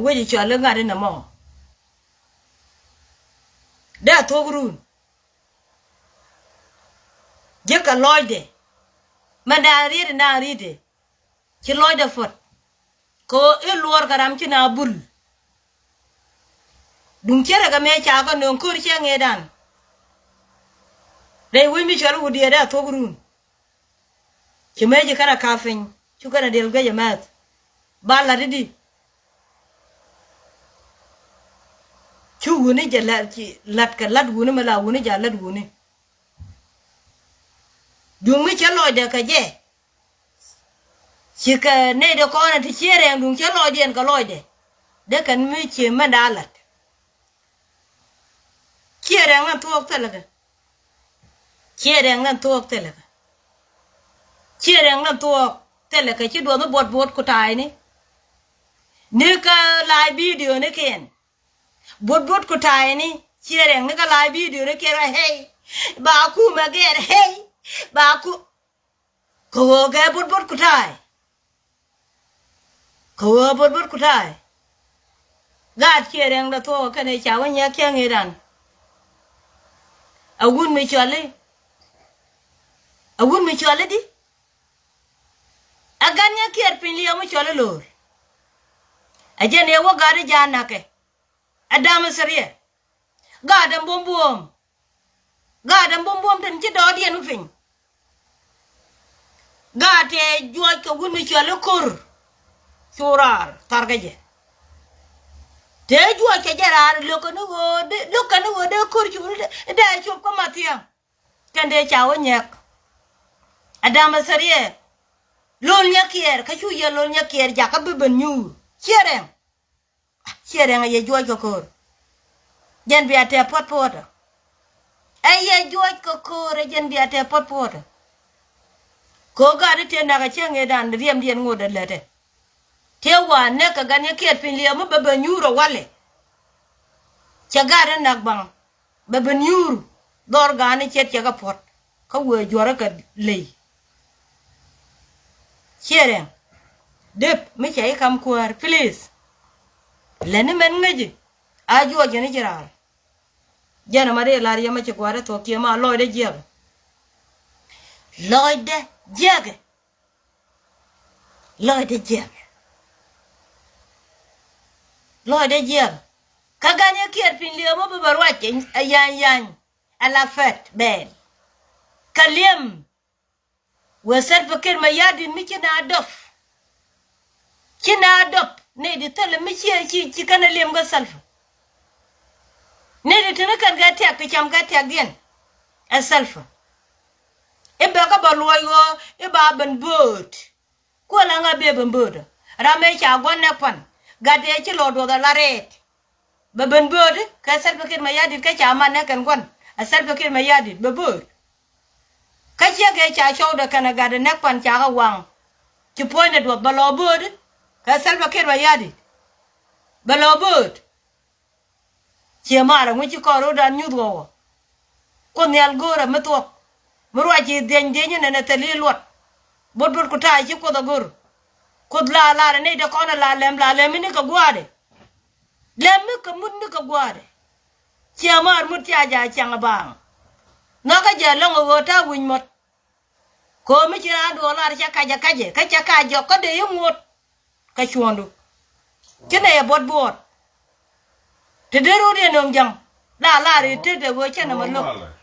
we ji chale ngare na mo da to gurun je ka lo de mana ri na ri de chi lo de fot ko iluor karam china bul dum chere ga me cha ko non kur che ngedan dai wi mi chalo wudi da to gurun ki me ji kara kafin chu kana del ga jamat ba la di chu wuni je lat ka lat wuni mala wuni ja lat wuni dum mi chalo de ka je chika ne de ko na ti chere dum chalo den ka loide de kan mi che mandalat chere ngan to talaga chere ngan to talaga chere ngan to talaga chi do no bot ko tai ni ka live video ne ken bot ko tai ni chere ngan ka live video ne kera hey ba ku ma ger hey ba ku ko ga bot ko tai ko bot ko tai ga chere ngan to ka ne cha wa nya kya ngiran awun mi chale di aganya kier pin liya mo chale lor ajene wo gari jana ke adam seriye gadam bombom tan ci do di nu fin gate joy ko wun mi chale kor surar targaje te joy ke jarar lokanu wo de kor chul de chop ko matia kende chawo nyek adam seriye lol nyakier ka chu ye lol nyakier ja ka beben nyu chere ye joy ko kor jen bi ate pot ay ye joy ko kor jen bi ate pot ko ga de te na ga chenge dan riem dien ngode lete te wa ne ka ga nyakier pin le mo beben nyu ro wale chagare nak bang beben nyu dor ga ne chet ga pot ka we jora ka le chere dep mi chai kam kwar please lene men ngaji ajo jene jirar jana mare lariya ma ci kwara to ke ma loide jeg kaganya kier pin le mo barwa chen ayan ala fet bel kaliem weser bekir ma yadin mi kina adof ne di tole mi ci kana lem ga salfa ne di tana kan ga tiak cham ga tiak dien asalfa ibe ka ba loyo iba ben boot ko la nga be ben boot rame cha gonne pan gade ci lodo da laret ba ben boot ka salfa kir ma yadi ka cha man ne kan gon asalfa kir ma yadi be boot ka ci ga cha show da kana gade nek pan cha ga wang ci pointe do ba lo boot ka salfa kir ma yadi ba lo boot ci mara mu ci ko ro da nyu do ko ne algora meto murwa ci den den ne tali lot bodbod ko ta ci ko da gor ko la ne de ko na la lem ni ko gwade lem ko mud ni ko gwade ci amar mut ci aja ci nga bang no ka je lo ngo ta win mot ko mi ci na do la ca kaje ka ca kajo ko de yumot ka chuandu ci ne bodbod te de ro de nom jang la ri te de go ci na ma lo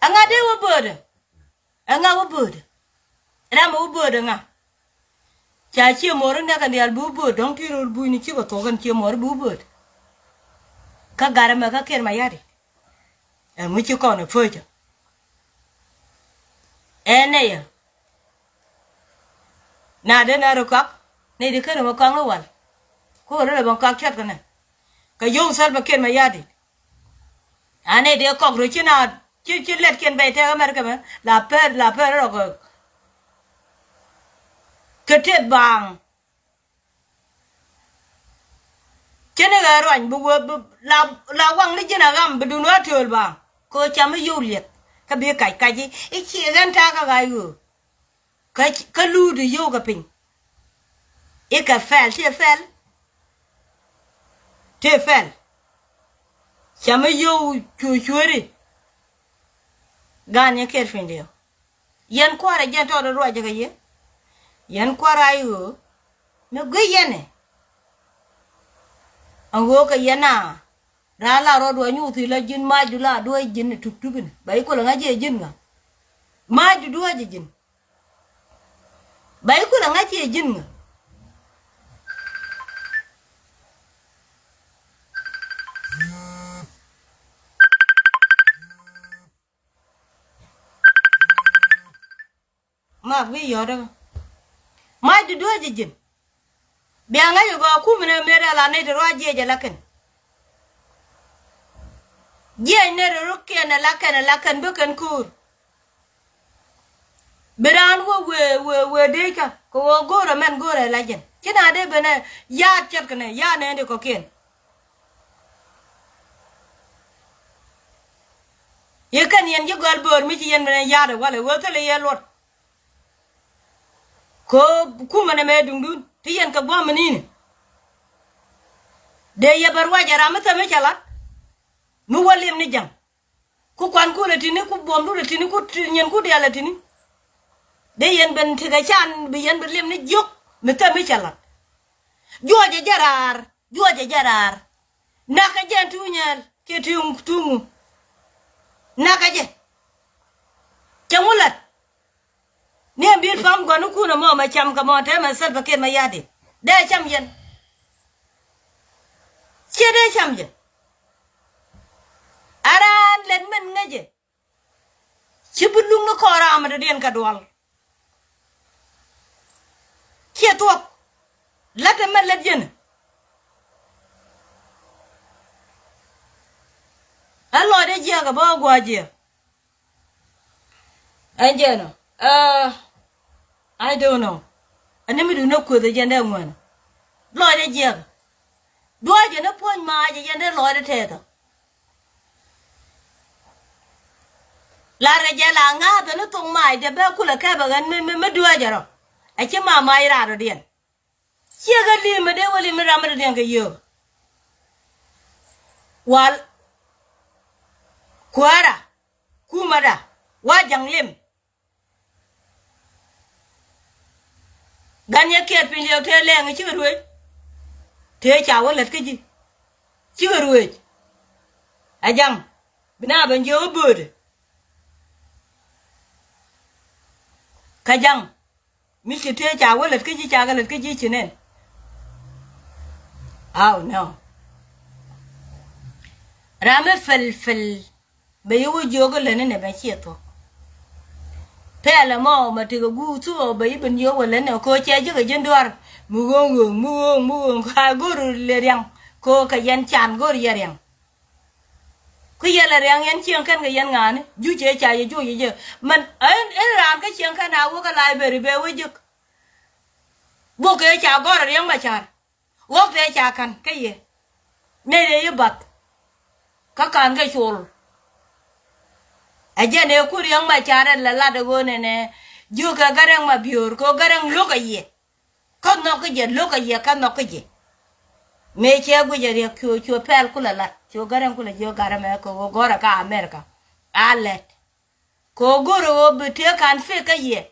anga de wo bode anga wo bode ram wo bode nga cha chi moro na kan yal bu bode don kiro bu ni chi ko to kan chi moro bu bode ka gara ma ka ker ma yari e mu chi ko na foja ene ya na de na ro kak ne de kan ma kan lo wal ko ro le ban kak chat kan ka yo sal ba ker ma yadi ane de kok ro chi na chi let ken be te America me la per ro ko kete bang chene ga ro an bu la wang ni jina gam bu no tol ba ko cham yu let ka be kai ji i chi gan ta ka ga yu ka lu de yo ga pin e ka fel te fel cham yu chu ganye ker findio yen kwara jento do roje ga ye yen kwara yu me guyene ango ka yena rala ro do nyu ti la jin maju la do jin tup tupin bay ko la ngaje jin nga maju do je jin bay ko la ngaje jin nga ma bi yodo ma du do jin bi anga yo go ku mena mera la ne ro je laken je ne ro ke na laken bu kan kur beran we de ka ko go men go la jen kina de bene ya chat kene ya ne de ko ken ye kan yen je gol bor mi ci yen bene ya de wala wo tele ye lot ko kuma na me dundun ti yen ka gwa manini de ye bar wajara mata me chala nu walim ni jam ku kwan ku letini ku bomdu letini ku nyen ku de letini de yen ben ti ga chan bi yen lim ni jok mata me chala joje jarar naka jen tunyal ke tumu naka je chamulat ne bir fam gonu kuna mo ma cham ka mo te ma sal ba ke ma yadi de cham yen che de cham yen aran len men ngaje ci bulung no ko ra ma de den ka dol che to la te ma la jen allo de je ga ba gwa je anjeno I don't know. I never do no good the gender one. Lord a jig. Do I get a point my gender Lord a tether? Lara Jella, not a little my, the Belcula cabin and me do a jero. I came my rather then. She got limb, they will limit Ramadan you. Well, Quara, Kumada, what young limb? gan ya kiet pin liu te leng chi ruwe te cha wa let ke ji chi ruwe ajang bina ban jo bud kajang mi chi te cha wa let ke ji cha ga let ke ji chinen oh no rame fal be yu jo ga le ne ba chi to pele mo ma ti gu tu be ben yo wa le ne ko che ji ga jin duar mu gong ka guru le yang ko ka yan chan gor ya yang ku ya la yang yan chiang kan ga yan ngan ju che cha ye ju ye man en ran ka chiang kan na wo ka lai be be wo ju bo ke cha gor yang ma cha wo ke cha kan ka ye ne de ye bat ka kan ga chul aje ne ku yang ma cha la de go ne ju ka garang ma biur ko garang lo ka ye ko no ka ye lo ka ye ka no ka ye me che gu je re ku pel ku la chu garang ku la jo gara me ko gora ka America alet ko goro be te kan fe ka ye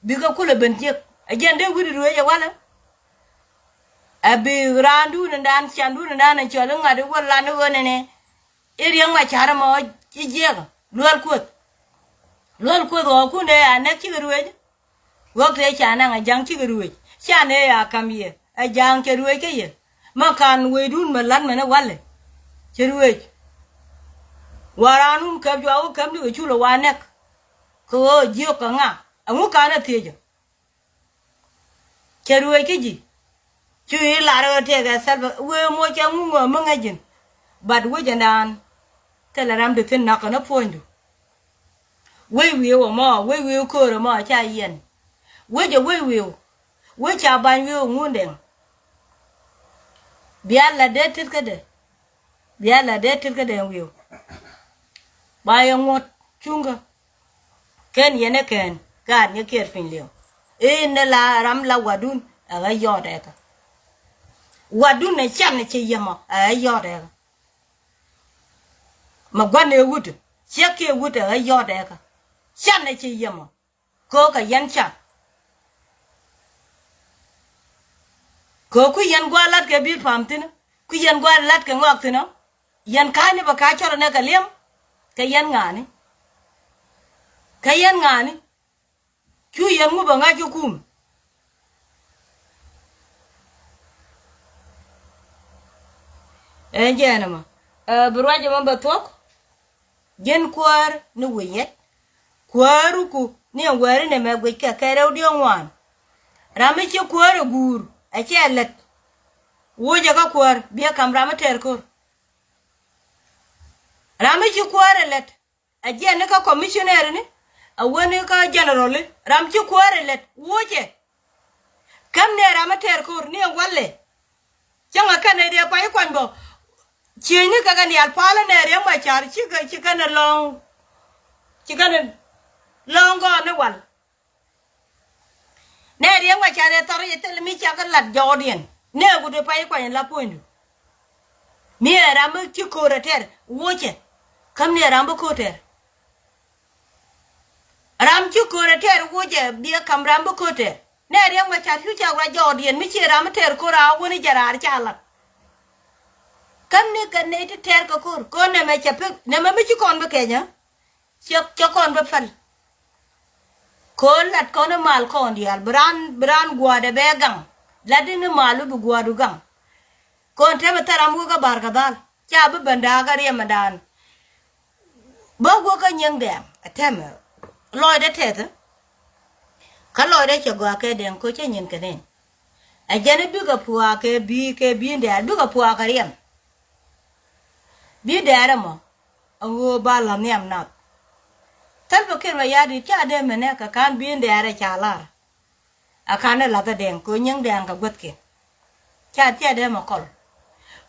bi ka ku la ben je aje de gu ru ye wala abi randu ndan chandu ndan cholo ngade wala no ne iri yang ma chara mo ji je lol ku ro ku ne ana chi ru ye wo te cha na jang chi ru ye cha ne ya kam ye a jang che ru ke ye ma kan we dun ma lan ma ne wale che ru ye waranun ka jo kam ni chu lo wa ne ko ji ko nga amu ka na te je che ru ye ke ji chu la ro te ga sal we mo cha ngu mo ngajin bad we janan te la ram de tin na ka na fondu we wo mo we ko ro mo cha yen we je we cha ban we ngunden bia la de tit ka de we ba yo ngot chunga ken yene ken ga ne ker fin leo ne la ram la wadun aga yo de ka wadun ne chan ne che yemo a yo de ka ma gwane wut che ke wut aga yo de ka chan ne che yemo ko ka yan chan ko ku yan gwa lat ke bir pamtina ku yan gwa lat ke ngok tina yan ka ni ba ka choro ne ka lem ka yan ngani ku yan ngu ba nga ju kum jena ma burwaje ma ba tok gen kwar ni wiyet kwaru ku ni wari ne ma gwe ka ka rew di ngwan rami che kwar gur a che let wo je ka kwar bi kam rami ter ko rami che kwar let a je ne ka commissioner ni a woni ka general ram che kwar let wo je kam ne rami ter ko ni walle changa ka ne de pa ikwan bo chini ka ga ni al pala ne re ma char chi ka na long go ne wal ne re ma char e tor ye tel mi cha ka lat jodien ne gu de pa ikwan la poindu mi ram chi ko re ter wo che kam ne ram ko ter ram chi ko re ter wo je bi kam ram ko ter ne re ma char chu cha ra jodien mi chi ram ter ko ra wo ni jarar cha la kam ne kan ne te ter ko ne me chape ne me chi kon be kenya cho kon be fal ko lat ko ne mal ko ndial bran gwa de be gang ladi ne malu bu gwa du gang kon te be taram go ga bar ka dal cha be banda ga re madan bo go ka nyeng de atem loy de te ka loy de che gwa ke den ko che nyin ke den a jene bi ga puwa ke bi de bi ga puwa ka riem bi dere mo ango ba la niam na tal bo ker ya di cha de mene ka kan bi dere cha la a kan la ta den ko nyeng den ka got ke cha de mo kol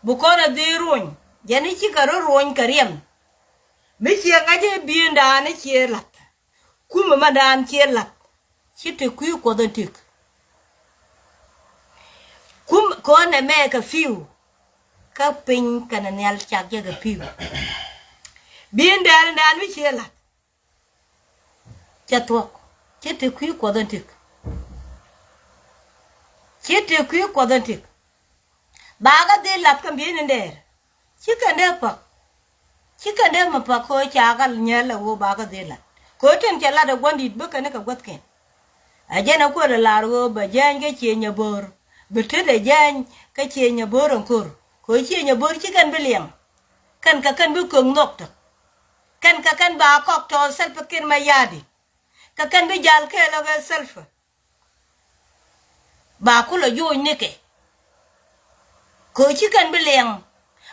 bu ko na di ruin jeni chi ka ruin ka riem mi chi ga je bi nda ne chi la ku ma dan chi la chi te ku ko den tik kum ko ne me ka fiu ka pin kana nyal chak je ga piu bin dan mi chela cha to che te ku ko dan tik Chiti kuyu kodantik. Baga de lat kan bien nder. Chicken de pa. Chicken de ma pa ko chagal nyala wo baga de lat. Ko ten chala da gondi buka ne ka gotken. Ajena ko la laro ba janje chenya bor. Betede jan ka chenya bor onkur. Ko chenya bor chicken biliang. Kan ka kan bu kong nok ta. Kan ka kan ba kok to self kin ma yadi. Ka kan bi jal ke lo ga self. Ba ku lo yo neke. Ko chicken biliang.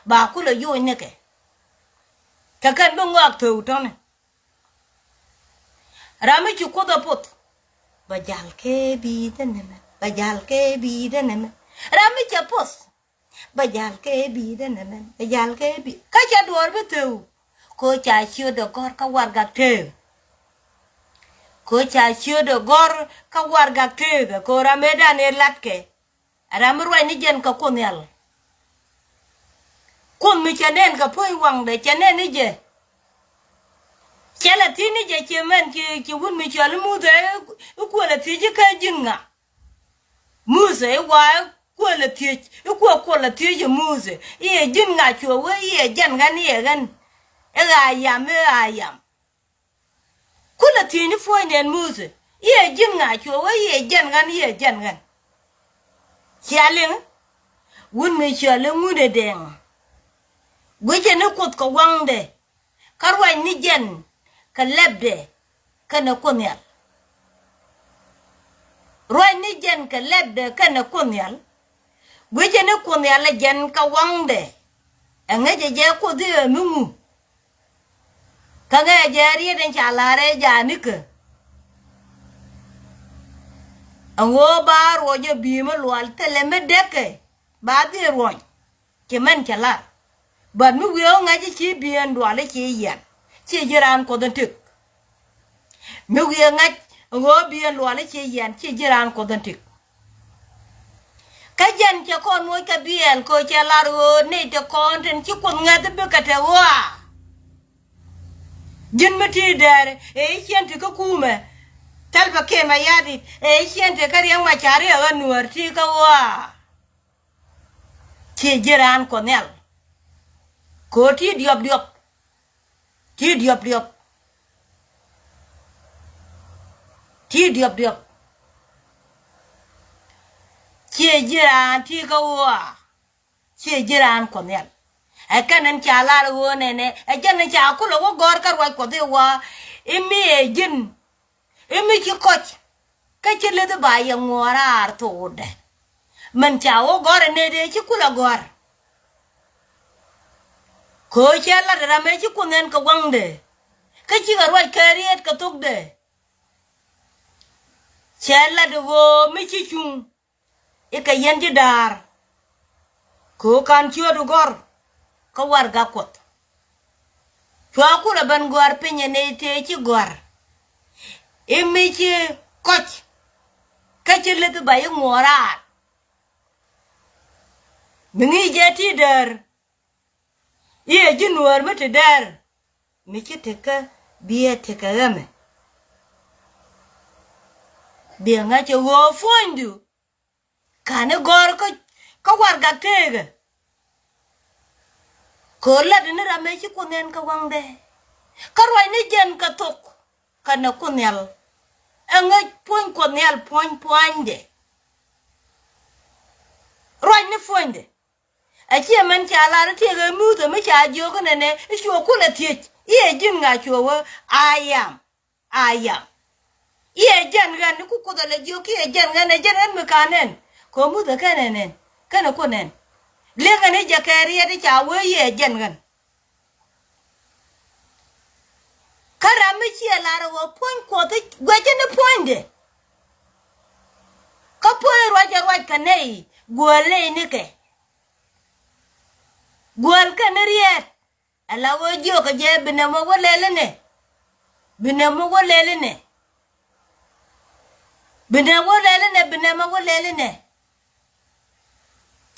Ba ku lo yo neke. Ka kan bu ngak tu to ne. Rami chu ko da pot. Ba jal ke bi de ne. Ba jal ke bi de ne. Rami cha pos. Ba jal ke bi de ne. Ba jal ke bi. Ka cha duor be tu. Ko cha chưa được gor ka war gak te. Ko cha chưa được gor ka war gak te. Ko rameda ne latke. Ramruai ni jen ka kunyal. Kun mi chanen ka poi wang de chanen ni je. Chala tini je chemen ki wun mi chal mu de ko la ti je ka jinga. Muze wa ko la ti ko la ti je muze. Ye jinga cho we ye jan gan ye gan. Ayam. Kula tini foi nen muze. Ye jinga cho we ye jan gan. Chaling wun mi chal mu de deng. Gwe ne kot ka wangde. Karwa ni jen ka lebde kana kunyal. Roi ni jen ka lebde kana kunyal. Gwe ne kunyal jen ka wangde. Angaje je ko de mungu. Kaga jari den chalare janika. Ango ba roje bima lwal teleme deke. Ba di roñ. Kemen chala. Ba mi wiyo ngaji chi bien dwale chi yan. Chi jiran ko den tik. Mi wiyo ngaj ngo bien dwale chi yan chi jiran ko den tik. Kajan cha kon moy ka bien ko chala ro ne te kon ten chi kon ngade be kate wa. Jin mati dare e chiente ko kume talba ke ma yadi e chiente kar yang ma chari a Nuer ti ka wa ti jiran ko nel ko ti diop ti jiran ti ka wa ti jiran ko nel kanan chala wo nene jan cha ku lo gor kar wa ko de wa imi jin imi ki koch ka ci le de ba ya ngora ar to de man cha wo gor ne de ci ku lo gor ko chala de me ci ku nen ka wang de ka ci gar wa kariet ka tok de chala de wo mi ci chung e ka yen ji dar ko kan ci do gor ka war ga kot fa ku la ban gor penye ne te ci gor e mi ci koch ka ci le ba yu mora mi ngi je ti der ye ji Nuer ma te der mi ci te ka biye te ka game bi nga ci wo fondu kana gor ka war ga tege ko la de rame ci kunen ka wangde karwai ni jen ka tok kana kunel anga pon kunel pon de roi ni fonde a ci man cha la te ga mu to me cha jo ko ne sho ko la tie ye jin nga cho wo ayam ye jan ga ni ku ko da le jo ki ye jan ga ne jan me kanen ko mu da kanen kana kunen lega ne jakari ya cha we ye jen gan karami chi la ro pon ko te gwaje ne ponde ka poe ro ja ro kanei gole ne ke gol kanariet ala wo jo ka je bina mo wolele ne bina mo wolele ne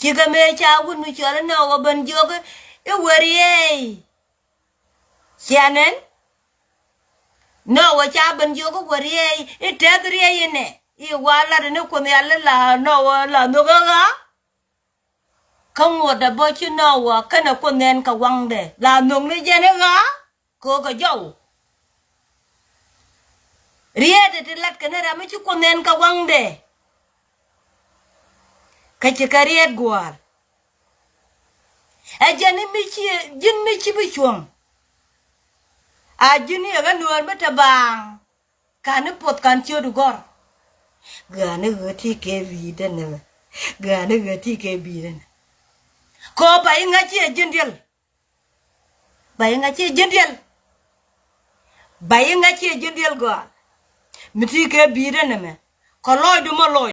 Chiga me cha wun mi chora na wa ban joga e wariye chanen no wa cha ban joga wariye e tadriye ne I wala de ne ko ne la no la no ga không một đã bơi chứ nào cái nào con nên cả quăng để là nung lấy gen ga cô cái dâu riết thì lát cái này làm chứ con nên cả quăng để cái chỉ cái riết guar à dân mi chi bị chuông à dân này cái nuông mất bang cái này pot can chưa được gor cái này cái thi cái gì đó nè cái này cái thi cái gì đó ko bay nga ci jëndel bay nga ci jëndel go mi ti ke bi de ne me ko loy du ma loy